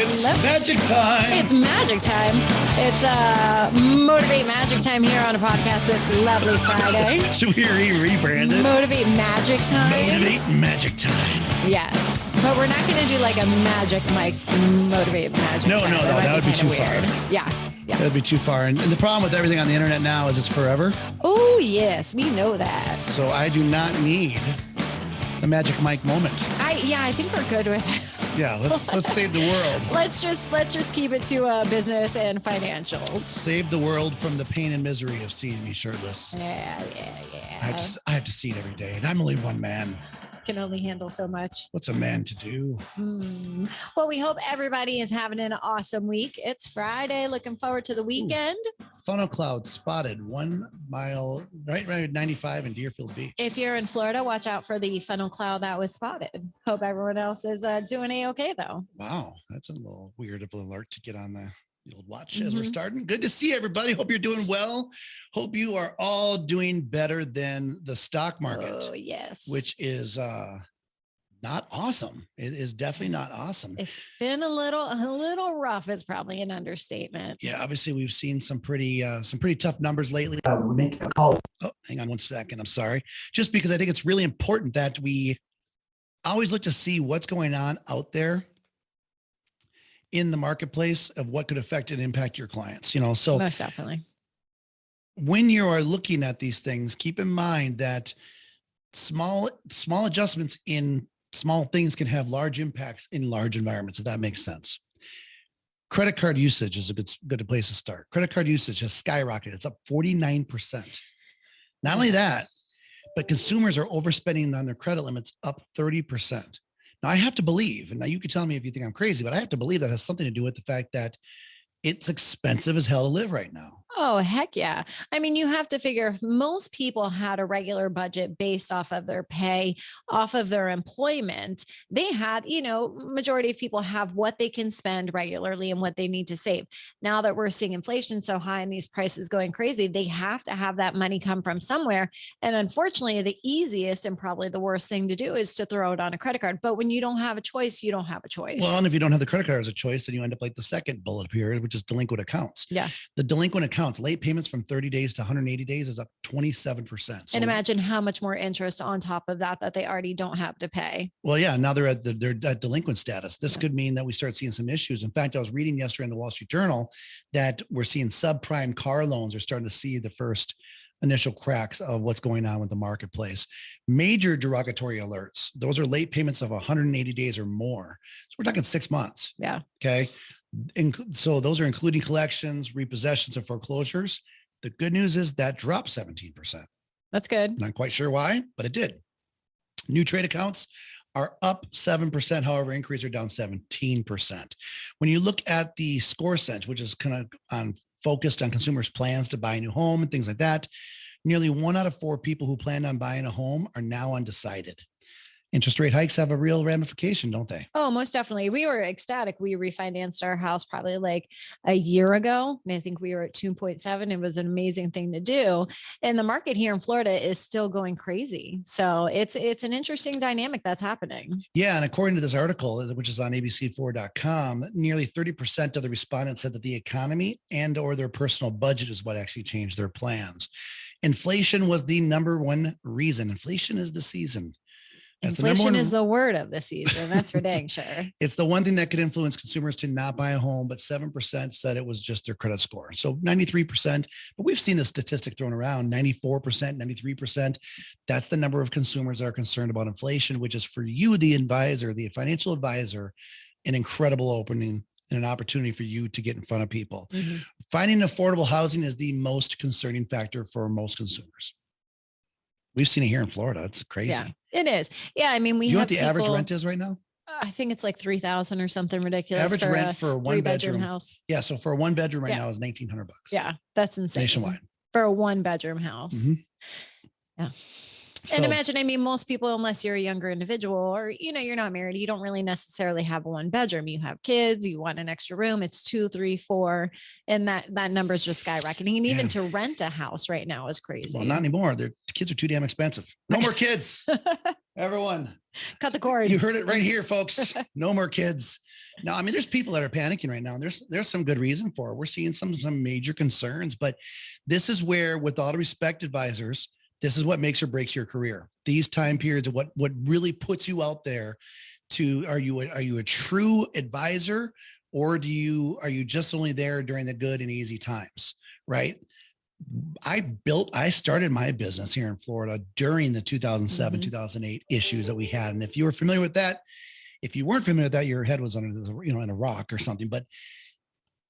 It's magic time. It's magic time. It's Motivate Magic Time here on a podcast this lovely Friday. Should we rebrand it? Motivate Magic Time. Motivate Magic Time. Yes. But we're not going to do like a magic mic Motivate Magic No, Time. that would be too weird. far. Yeah. That'd be too far. And the problem with everything on the internet now is it's forever. Oh, yes. We know that. So I do not need the magic mic moment. I think we're good with it. Yeah, let's save the world. Let's just keep it to business and financials. Save the world from the pain and misery of seeing me shirtless. Yeah. I have to see it every day, and I'm only one man. Can only handle so much. What's a man to do? Well, we hope everybody is having an awesome week. It's Friday. Looking forward to the weekend. Funnel cloud spotted 1 mile right at 95 in Deerfield Beach. If you're in Florida, watch out for the funnel cloud that was spotted. Hope everyone else is doing A-okay, though. Wow, that's a little weird of an alert to get on the old watch as we're starting. Good to see everybody. Hope you're doing well. Hope you are all doing better than the stock market. Oh, yes. Which is not awesome. It is definitely not awesome. It's been a little rough. It's probably an understatement. Yeah, obviously we've seen some pretty tough numbers lately. We're making a call. Oh, hang on one second. I'm sorry. Just because I think it's really important that we always look to see what's going on out there in the marketplace of what could affect and impact your clients, so most definitely. When you are looking at these things, keep in mind that small adjustments in small things can have large impacts in large environments, if that makes sense. Credit card usage is a good place to start. Credit card usage has skyrocketed. It's up 49%. Not only that, but consumers are overspending on their credit limits, up 30%. Now, I have to believe, and now you can tell me if you think I'm crazy, but I have to believe that has something to do with the fact that it's expensive as hell to live right now. Oh, heck yeah. I mean, you have to figure if most people had a regular budget based off of their pay, off of their employment, they had, majority of people have what they can spend regularly and what they need to save. Now that we're seeing inflation so high and these prices going crazy, they have to have that money come from somewhere. And unfortunately, the easiest and probably the worst thing to do is to throw it on a credit card. But when you don't have a choice, you don't have a choice. Well, and if you don't have the credit card as a choice, then you end up like the second bullet period, which is delinquent accounts. Yeah. The delinquent accounts, late payments from 30 days to 180 days is up 27%. So, and imagine how much more interest on top of that they already don't have to pay. Well, yeah, now they're at delinquent status. This could mean that we start seeing some issues. In fact, I was reading yesterday in the Wall Street Journal that we're seeing subprime car loans are starting to see the first initial cracks of what's going on with the marketplace. Major derogatory alerts. Those are late payments of 180 days or more. So we're talking 6 months. Yeah. Okay. So those are including collections, repossessions, and foreclosures. The good news is that dropped 17%. That's good. Not quite sure why, but it did. New trade accounts are up 7%. However, inquiries are down 17%. When you look at the score sense, which is kind of focused on consumers' plans to buy a new home and things like that, nearly 1 out of 4 people who planned on buying a home are now undecided. Interest rate hikes have a real ramification, don't they? Oh, most definitely. We were ecstatic. We refinanced our house probably like a year ago. And I think we were at 2.7. It was an amazing thing to do. And the market here in Florida is still going crazy. So it's an interesting dynamic that's happening. Yeah. And according to this article, which is on abc4.com, nearly 30% of the respondents said that the economy and or their personal budget is what actually changed their plans. Inflation was the number one reason. Inflation is the season. Inflation is the word of the season. That's for dang sure. It's the one thing that could influence consumers to not buy a home, but 7% said it was just their credit score. So 93%, but we've seen the statistic thrown around, 94%, 93%. That's the number of consumers that are concerned about inflation, which is for you, the advisor, the financial advisor, an incredible opening and an opportunity for you to get in front of people. Mm-hmm. Finding affordable housing is the most concerning factor for most consumers. We've seen it here in Florida. It's crazy. Yeah, it is. Yeah. I mean, you know what the average rent is right now? I think it's like 3,000 or something ridiculous. Average rent for a 1-bedroom house. Yeah. So for a 1-bedroom right now is $1,900. Yeah. That's insane. Nationwide. For a 1-bedroom house. Mm-hmm. Yeah. And imagine, I mean, most people, unless you're a younger individual or, you're not married, you don't really necessarily have a 1-bedroom. You have kids, you want an extra room. It's 2, 3, 4. And that number is just skyrocketing. And even to rent a house right now is crazy. Well, not anymore. The kids are too damn expensive. No more kids. Everyone. Cut the cord. You heard it right here, folks. No more kids. No, I mean, there's people that are panicking right now, and there's some good reason for it. We're seeing some major concerns, but this is where, with all the respect, advisors, this is what makes or breaks your career. These time periods are what really puts you out there. To are you a true advisor, or are you just only there during the good and easy times, right? I started my business here in Florida during the 2007, 2008 issues that we had. And if you were familiar with that, if you weren't familiar with that, your head was under in a rock or something. But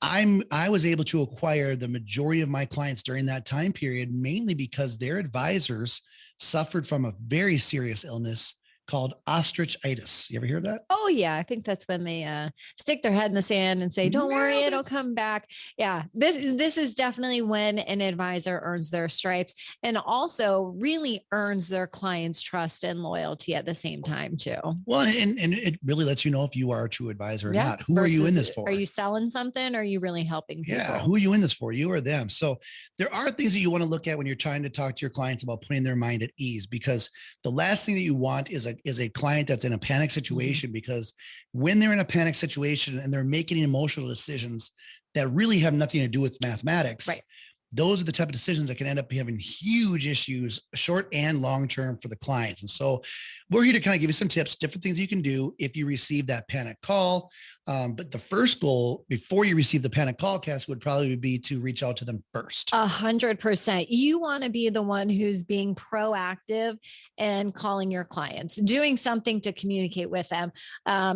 I was able to acquire the majority of my clients during that time period, mainly because their advisors suffered from a very serious illness called ostrichitis. You ever hear that? Oh yeah, I think that's when they stick their head in the sand and say, "Don't worry, it'll come back." Yeah, this is definitely when an advisor earns their stripes and also really earns their clients' trust and loyalty at the same time too. Well, and it really lets you know if you are a true advisor or Yeah. not. Who are you in this Versus, for? are you selling something? Or are you really helping people? Yeah, who are you in this for? You or them? So there are things that you want to look at when you're trying to talk to your clients about putting their mind at ease, because the last thing that you want is a client that's in a panic situation, because when they're in a panic situation and they're making emotional decisions that really have nothing to do with mathematics, Right. Those are the type of decisions that can end up having huge issues, short and long term, for the clients. And so we're here to kind of give you some tips, different things you can do if you receive that panic call. But the first goal before you receive the panic call, Cass, would probably be to reach out to them first. 100%. You want to be the one who's being proactive and calling your clients, doing something to communicate with them.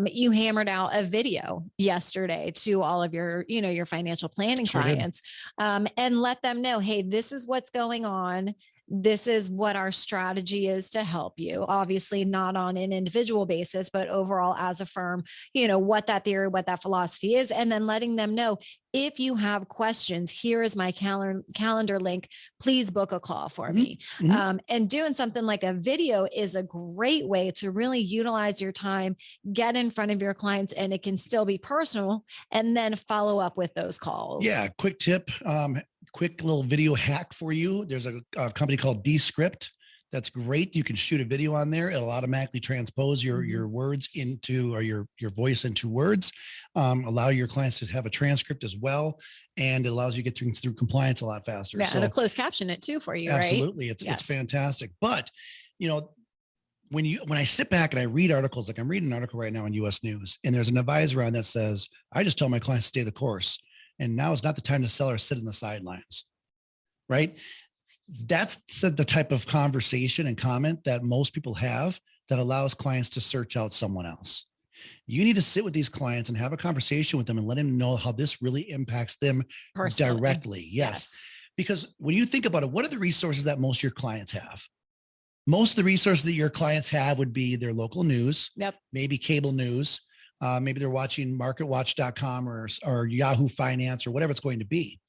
You hammered out a video yesterday to all of your financial planning clients, and let them know, hey, this is what's going on. This is what our strategy is to help you. Obviously, not on an individual basis, but overall as a firm, what that theory, what that philosophy is, and then letting them know, if you have questions, here is my calendar link. Please book a call for me. And doing something like a video is a great way to really utilize your time, get in front of your clients, and it can still be personal, and then follow up with those calls. Yeah. Quick tip. Quick little video hack for you. There's a company called Descript. That's great. You can shoot a video on there. It'll automatically transpose your words into, or your voice into words. Allow your clients to have a transcript as well, and it allows you to get things through compliance a lot faster. Yeah, and a closed caption it too for you. Absolutely, right? It's fantastic. But when I sit back and I read articles, like I'm reading an article right now in U.S. News, and there's an advisor on that says, "I just tell my clients to stay the course, and now is not the time to sell or sit in the sidelines." Right? That's the type of conversation and comment that most people have that allows clients to search out someone else. You need to sit with these clients and have a conversation with them and let them know how this really impacts them personally. Directly. Yes. Because when you think about it, what are the resources that most of your clients have? Most of the resources that your clients have would be their local news, maybe cable news. Maybe they're watching marketwatch.com or Yahoo Finance or whatever it's going to be.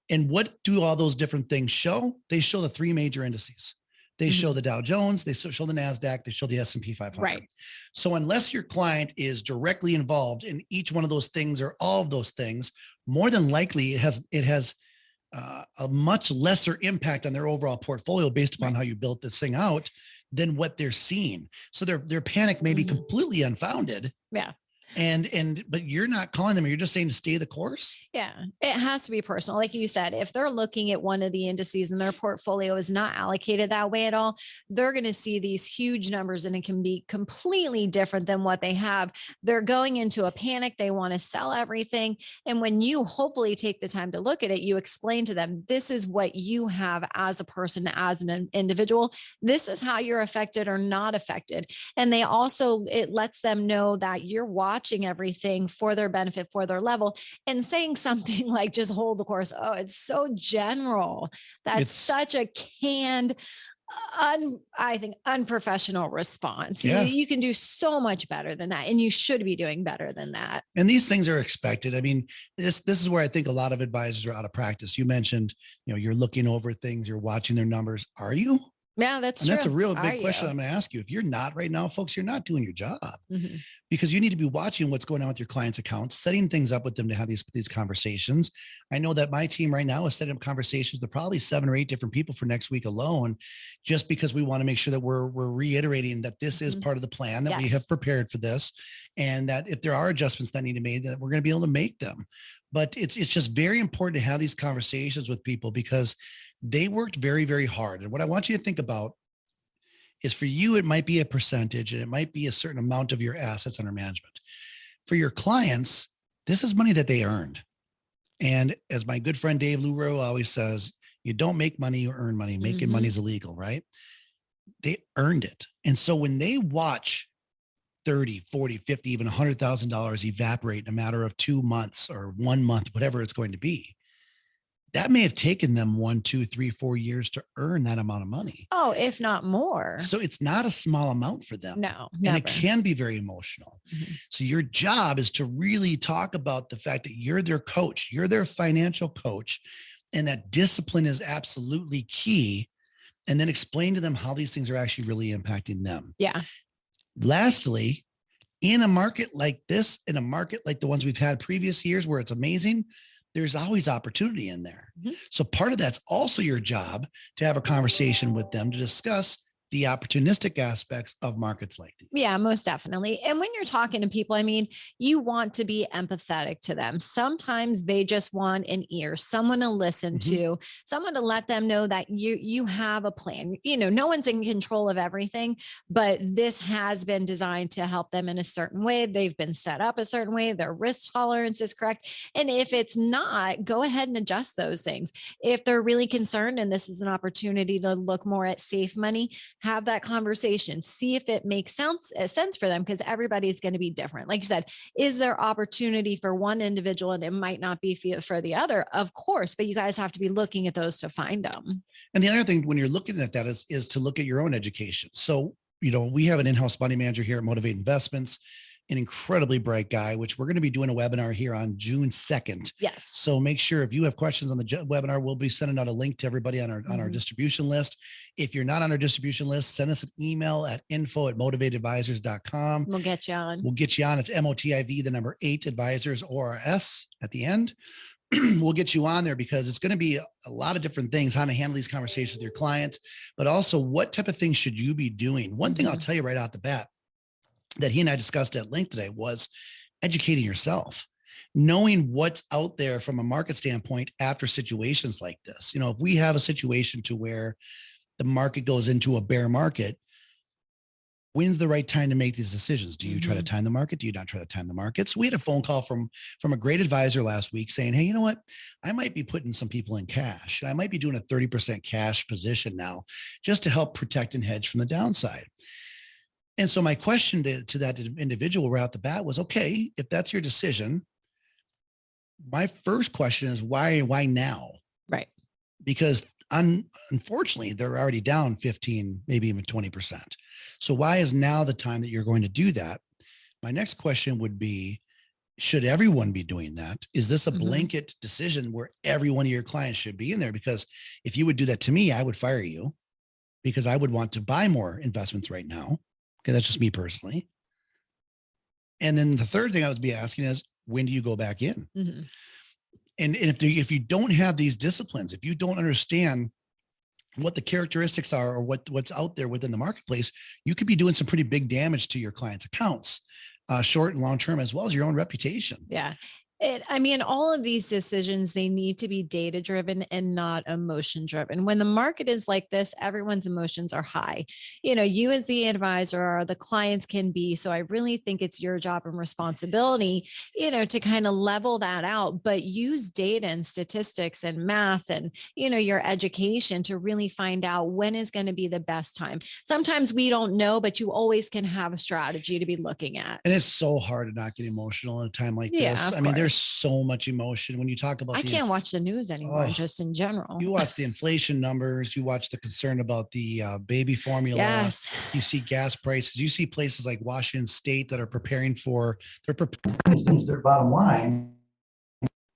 And what do all those different things show? They show the three major indices. They show the Dow Jones, they show the NASDAQ, they show the S&P 500. Right. So unless your client is directly involved in each one of those things or all of those things, more than likely it has a much lesser impact on their overall portfolio based upon how you built this thing out than what they're seeing. So their panic may be completely unfounded. Yeah. But you're not calling them. You're just saying to stay the course. Yeah. It has to be personal. Like you said, if they're looking at one of the indices and their portfolio is not allocated that way at all, they're going to see these huge numbers and it can be completely different than what they have. They're going into a panic. They want to sell everything. And when you hopefully take the time to look at it, you explain to them, this is what you have as a person, as an individual. This is how you're affected or not affected. And it lets them know that you're watching everything for their benefit, for their level, and saying something like just hold the course. Oh, it's so general. That's such a canned, I think, unprofessional response. Yeah. You can do so much better than that. And you should be doing better than that. And these things are expected. I mean, this is where I think a lot of advisors are out of practice. You mentioned, you're looking over things, you're watching their numbers. Are you? Yeah, that's And true. that's a real Are big question you? I'm going to ask you. If you're not right now, folks, you're not doing your job, Mhm. because you need to be watching what's going on with your clients' accounts, setting things up with them to have these conversations. I know that my team right now is setting up conversations with probably 7 or 8 different people for next week alone, just because we want to make sure that we're reiterating that this is Mhm. part of the plan, that we Yes. have prepared for this, and that if there are adjustments that need to be made, that we're going to be able to make them. But it's just very important to have these conversations with people, because they worked very, very hard. And what I want you to think about is, for you, it might be a percentage and it might be a certain amount of your assets under management. For your clients, this is money that they earned. And as my good friend Dave Luro always says, you don't make money, you earn money. Making money Mhm. is illegal, right? They earned it. And so when they watch 30, 40, 50, even $100,000 evaporate in a matter of 2 months or 1 month, whatever it's going to be, that may have taken them 1, 2, 3, 4 years to earn that amount of money. Oh, if not more. So it's not a small amount for them. No, And it never. can be very emotional. Mhm. So your job is to really talk about the fact that you're their coach, you're their financial coach, and that discipline is absolutely key. And then explain to them how these things are actually really impacting them. Yeah. Lastly, in a market like this, in a market like the ones we've had previous years where it's amazing, there's always opportunity in there. Mhm. So part of that's also your job, to have a conversation with them to discuss the opportunistic aspects of markets like these. Yeah, most definitely. And when you're talking to people, I mean, you want to be empathetic to them. Sometimes they just want an ear, someone to listen Mhm. to, someone to let them know that you have a plan. No one's in control of everything, but this has been designed to help them in a certain way. They've been set up a certain way, their risk tolerance is correct. And if it's not, go ahead and adjust those things. If they're really concerned and this is an opportunity to look more at safe money, have that conversation, see if it makes sense for them, because everybody's going to be different. Like you said, is there opportunity for one individual and it might not be for the other? Of course, but you guys have to be looking at those to find them. And the other thing when you're looking at that is to look at your own education. So, we have an in-house money manager here at Motivate Investments, an incredibly bright guy, which we're going to be doing a webinar here on June 2nd. Yes. So make sure, if you have questions on the webinar, we'll be sending out a link to everybody on our distribution list. If you're not on our distribution list, send us an email at info@motivatedadvisors.com. We'll get you on. We'll get you on. It's MOTIV, the number 8 advisors, or S at the end. We'll get you on there, because it's going to be a lot of different things, how to handle these conversations with your clients, but also what type of things should you be doing. One thing I'll tell you right out the bat that he and I discussed at length today was educating yourself, knowing what's out there from a market standpoint after situations like this. If we have a situation to where the market goes into a bear market, when's the right time to make these decisions? Do you try to time the market? Do you not try to time the market? So we had a phone call from a great advisor last week saying, hey, you know what? I might be putting some people in cash, and I might be doing a 30% cash position now, just to help protect and hedge from the downside. And so my question to that individual right out the bat was, okay, if that's your decision, my first question is why now? Right. Because unfortunately, they're already down 15, maybe even 20%. So why is now the time that you're going to do that? My next question would be, should everyone be doing that? Is this a blanket decision where every one of your clients should be in there? Because if you would do that to me, I would fire you, because I would want to buy more investments right now. Okay, that's just me personally. And then the third thing I would be asking is, when do you go back in? And if you don't have these disciplines, if you don't understand what the characteristics are, or what's out there within the marketplace, you could be doing some pretty big damage to your clients' accounts, short and long term, as well as your own reputation. Yeah. All of these decisions, they need to be data driven and not emotion driven. When the market is like this, everyone's emotions are high. You as the advisor, or the clients can be. So I really think it's your job and responsibility, to kind of level that out, but use data and statistics and math and, your education to really find out when is going to be the best time. Sometimes we don't know, but you always can have a strategy to be looking at. And it's so hard to not get emotional in a time like this. I mean, there's so much emotion when you talk about. I can't watch the news anymore, just in general. You watch the inflation numbers, you watch the concern about the baby formula. Yes. You see gas prices. You see places like Washington State that are preparing for their bottom line.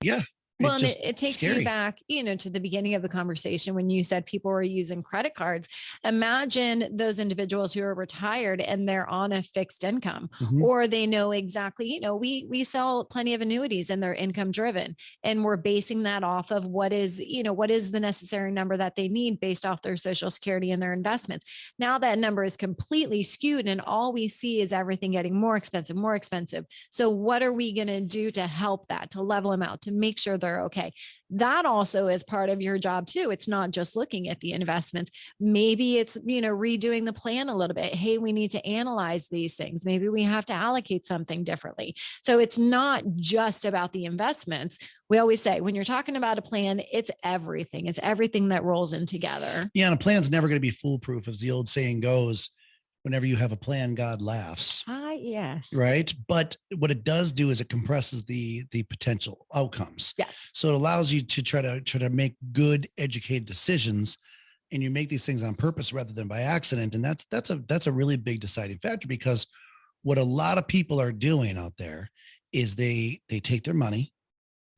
Yeah, Well, It and just it takes you scary. back, to the beginning of the conversation when you said people were using credit cards. Imagine those individuals who are retired and they're on a fixed income, Mhm. or they know exactly, we sell plenty of annuities and they're income driven, and we're basing that off of what is the necessary number that they need based off their social security and their investments. Now that number is completely skewed, and all we see is everything getting more expensive, more expensive. So what are we going to do to help that, to level them out, to make sure they're okay? That also is part of your job too. It's not just looking at the investments. Maybe it's, redoing the plan a little bit. Hey, we need to analyze these things. Maybe we have to allocate something differently. So it's not just about the investments. We always say when you're talking about a plan, it's everything. It's everything that rolls in together. Yeah, and a plan's never going to be foolproof, as the old saying goes. Whenever you have a plan, God laughs. Yes. Right. But what it does do is it compresses the potential outcomes. Yes. So it allows you to try to make good, educated decisions, and you make these things on purpose rather than by accident. And that's a really big deciding factor, because what a lot of people are doing out there is they take their money,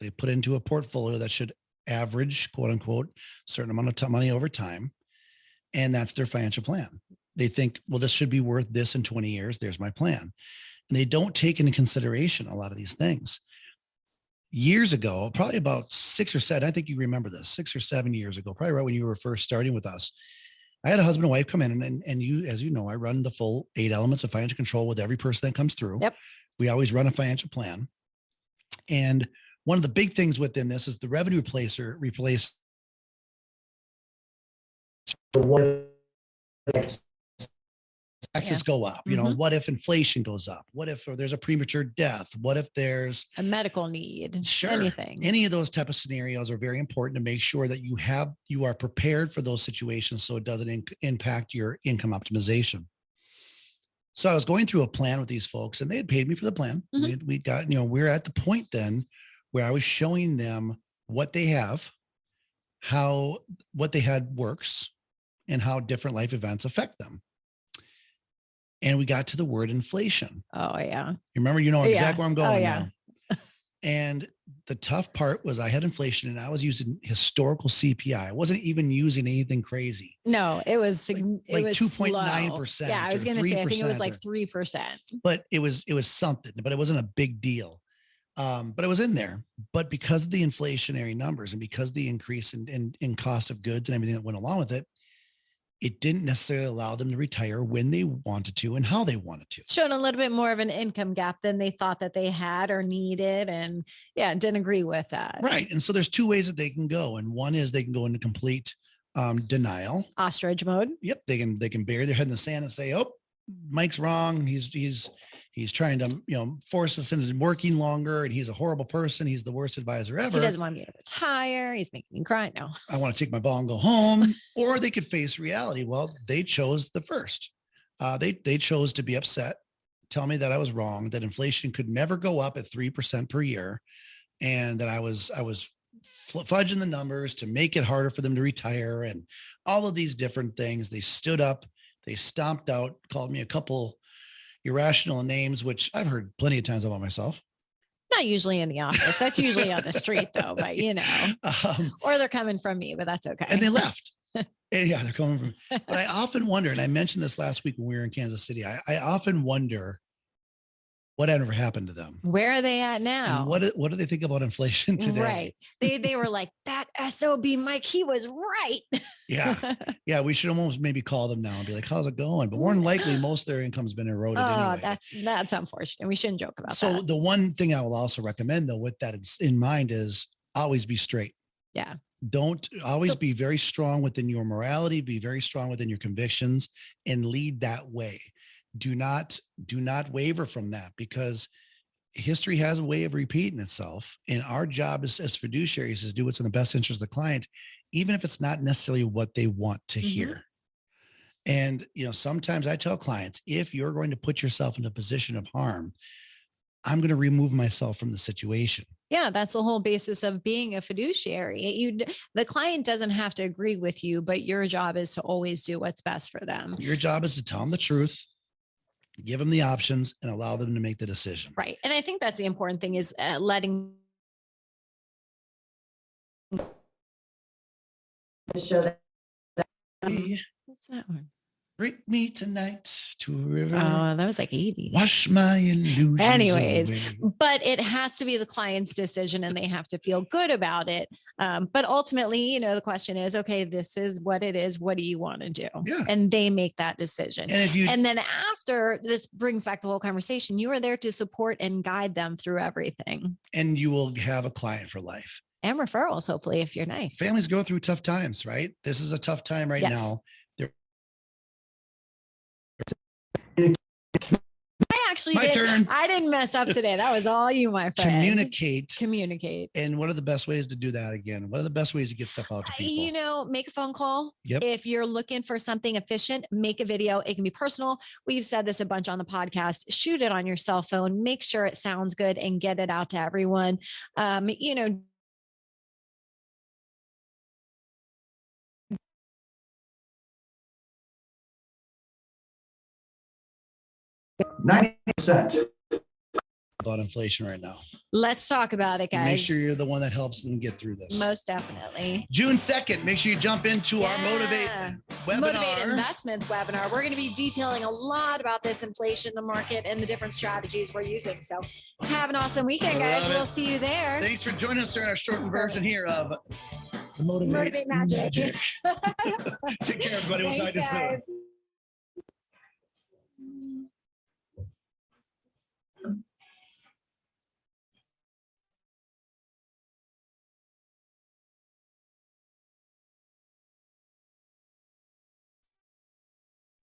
they put into a portfolio that should average, quote unquote, certain amount of money over time, and that's their financial plan. They think, well, this should be worth this in 20 years. There's my plan. And they don't take into consideration a lot of these things. Years ago, probably about 6 or 7, I think you remember this, 6 or 7 years ago, probably right when you were first starting with us, I had a husband and wife come in, and you, as you know, I run the full 8 elements of financial control with every person that comes through. Yep. We always run a financial plan. And one of the big things within this is the revenue replace taxes go up. What if inflation goes up? What if there's a premature death? What if there's a medical need? sure Anything. Any of those type of scenarios are very important to make sure that you are prepared for those situations, so it doesn't impact your income optimization. So I was going through a plan with these folks, and they had paid me for the plan. We got, we're at the point then where I was showing them what they have, how what they had works, and how different life events affect them. And we got to the word inflation. Oh yeah. You remember, exactly where I'm going now. And the tough part was I had inflation, and I was using historical CPI. I wasn't even using anything crazy. No, it was like 2.9%. Yeah, I was going to say, I think it was like 3%. But it was something, but it wasn't a big deal. But it was in there. But because of the inflationary numbers and because of the increase in cost of goods and everything that went along with it, it didn't necessarily allow them to retire when they wanted to and how they wanted to. Showed a little bit more of an income gap than they thought that they had or needed. And didn't agree with that. Right. And so there's 2 ways that they can go. And one is they can go into complete denial. Ostrich mode. Yep. They can bury their head in the sand and say, oh, Mike's wrong. He's trying to, force us into working longer, and he's a horrible person. He's the worst advisor ever. He doesn't want me to retire. He's making me cry. No, I want to take my ball and go home. Or they could face reality. Well, they chose the first. They chose to be upset, tell me that I was wrong, that inflation could never go up at 3% per year, and that I was fudging the numbers to make it harder for them to retire, and all of these different things. They stood up, they stomped out, called me a couple irrational names, which I've heard plenty of times about myself. Not usually in the office. That's usually on the street though, but or they're coming from me, but that's okay. And they left. Yeah, they're coming from, but I often wonder, and I mentioned this last week when we were in Kansas City, I often wonder whatever happened to them. Where are they at now? And what do they think about inflation today? Right. They were like, that SOB Mike, he was right. Yeah. We should almost maybe call them now and be like, how's it going? But more than likely, most of their income's been eroded anyway. That's unfortunate. We shouldn't joke about that. So the one thing I will also recommend, though, with that in mind, is always be straight. Yeah. Don't always be very strong within your morality, be very strong within your convictions, and lead that way. Do not waver from that, because history has a way of repeating itself. And our job as fiduciaries is do what's in the best interest of the client, even if it's not necessarily what they want to hear. And, sometimes I tell clients, if you're going to put yourself in a position of harm, I'm going to remove myself from the situation. Yeah, that's the whole basis of being a fiduciary. The client doesn't have to agree with you, but your job is to always do what's best for them. Your job is to tell them the truth, give them the options, and allow them to make the decision. Right. And I think that's the important thing, is letting What's that one? Bring me tonight to a river. Oh, that was like 80s. Wash my illusions Anyways, away. but it has to be the client's decision and they have to feel good about it. But ultimately, the question is, okay, this is what it is. What do you want to do? Yeah. And they make that decision. And and then after, this brings back the whole conversation, you are there to support and guide them through everything. And you will have a client for life. And referrals, hopefully, if you're nice. Families go through tough times, right? This is a tough time right now. I didn't mess up today. That was all you, my friend. Communicate. And what are the best ways to do that again? What are the best ways to get stuff out to people? Make a phone call. Yep. If you're looking for something efficient, make a video. It can be personal. We've said this a bunch on the podcast. Shoot it on your cell phone. Make sure it sounds good and get it out to everyone. 90% about inflation right now. Let's talk about it, guys. Make sure you're the one that helps them get through this. Most definitely. June 2nd, make sure you jump into our Motivate webinar. Motivate Investments webinar. We're going to be detailing a lot about this inflation, the market, and the different strategies we're using. So have an awesome weekend, guys. We'll see you there. Thanks for joining us in our shortened version here of the Motivate Magic. Take care, everybody. We'll talk to you soon.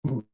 Ooh.